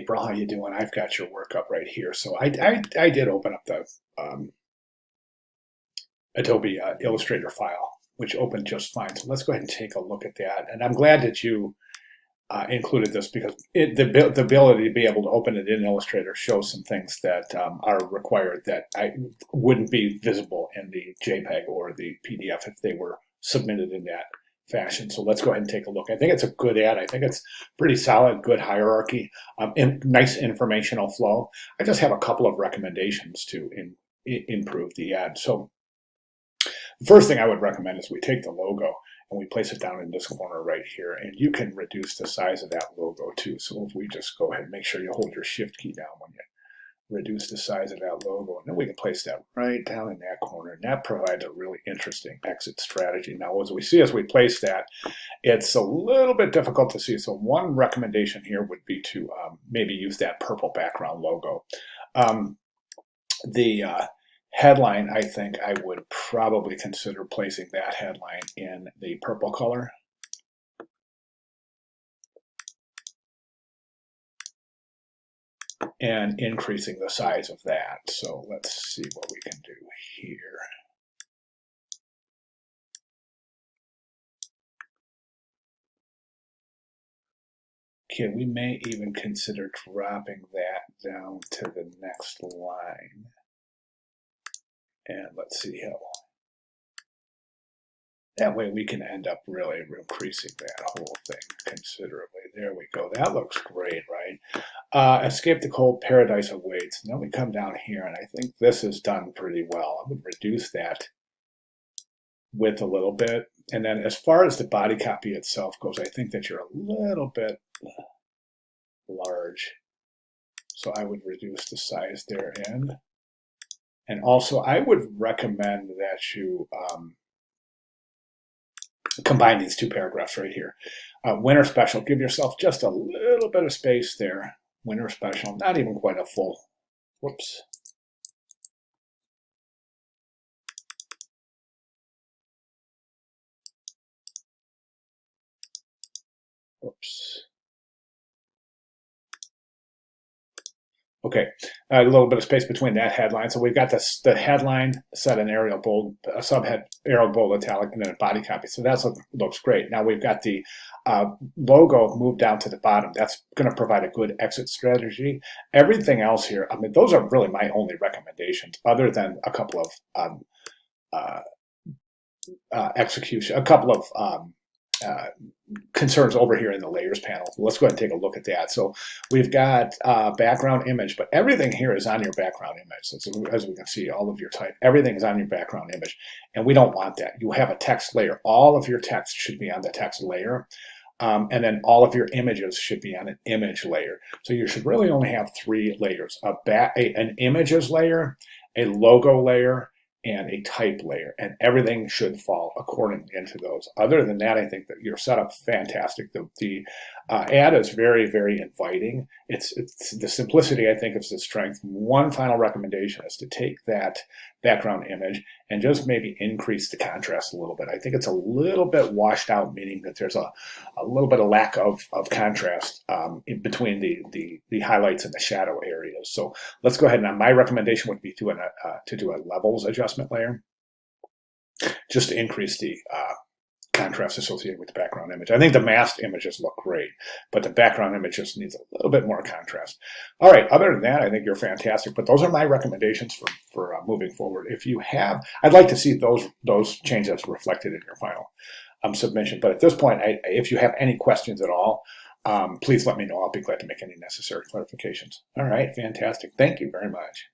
April, how you doing? I've got your work up right here. So I did open up the Adobe Illustrator file, which opened just fine. So let's go ahead and take a look at that. And I'm glad that you included this because the ability to be able to open it in Illustrator shows some things that are required that wouldn't be visible in the JPEG or the PDF if they were submitted in that fashion. So let's go ahead and take a look. I think it's a good ad. I think it's pretty solid, good hierarchy, nice informational flow. I just have a couple of recommendations to improve the ad. So the first thing I would recommend is we take the logo and we place it down in this corner right here, and you can reduce the size of that logo too. So if we just go ahead and make sure you hold your shift key down when you reduce the size of that logo, and then we can place that right down in that corner, and that provides a really interesting exit strategy. Now, as we place that, it's a little bit difficult to see. So one recommendation here would be to maybe use that purple background logo. The headline, I think I would probably consider placing that headline in the purple color. And increasing the size of that. So let's see what we can do here. Okay, we may even consider dropping that down to the next line. And let's see how. That way we can end up really increasing that whole thing considerably. There we go. That looks great, right? Escape the Cold, Paradise Awaits. And then we come down here, and I think this is done pretty well. I would reduce that width a little bit. And then as far as the body copy itself goes, I think that you're a little bit large. So I would reduce the size therein. And also, I would recommend that you combine these two paragraphs right here. Winter special, give yourself just a little bit of space there. Winter special, not even quite a full. Whoops. Whoops. Okay, a little bit of space between that headline. So we've got the headline set in Arial bold, a subhead Arial bold italic, and then a body copy. So that looks great. Now we've got the logo moved down to the bottom. That's going to provide a good exit strategy. Everything else here, I mean, those are really my only recommendations, other than a couple of execution, a couple of concerns over here in the layers panel. Let's go ahead and take a look at that. So we've got background image, but everything here is on your background image. So as we can see, all of your type, everything is on your background image, and we don't want that. You have a text layer. All of your text should be on the text layer, and then all of your images should be on an image layer. So you should really only have three layers: an images layer, a logo layer, and a type layer, and everything should fall accordingly into those. Other than that, I think that your setup fantastic. The ad is very, very inviting. It's the simplicity, I think, is the strength. One final recommendation is to take that background image and just maybe increase the contrast a little bit. I think it's a little bit washed out, meaning that there's a little bit of lack of contrast in between the highlights and the shadow areas. So let's go ahead, and my recommendation would be to do a levels adjustment layer, just to increase the contrast associated with the background image. I think the masked images look great, but the background image just needs a little bit more contrast. All right, other than that, I think you're fantastic, but those are my recommendations for moving forward. If you have, I'd like to see those changes reflected in your final submission. But at this point, if you have any questions at all, please let me know. I'll be glad to make any necessary clarifications. All right, fantastic. Thank you very much.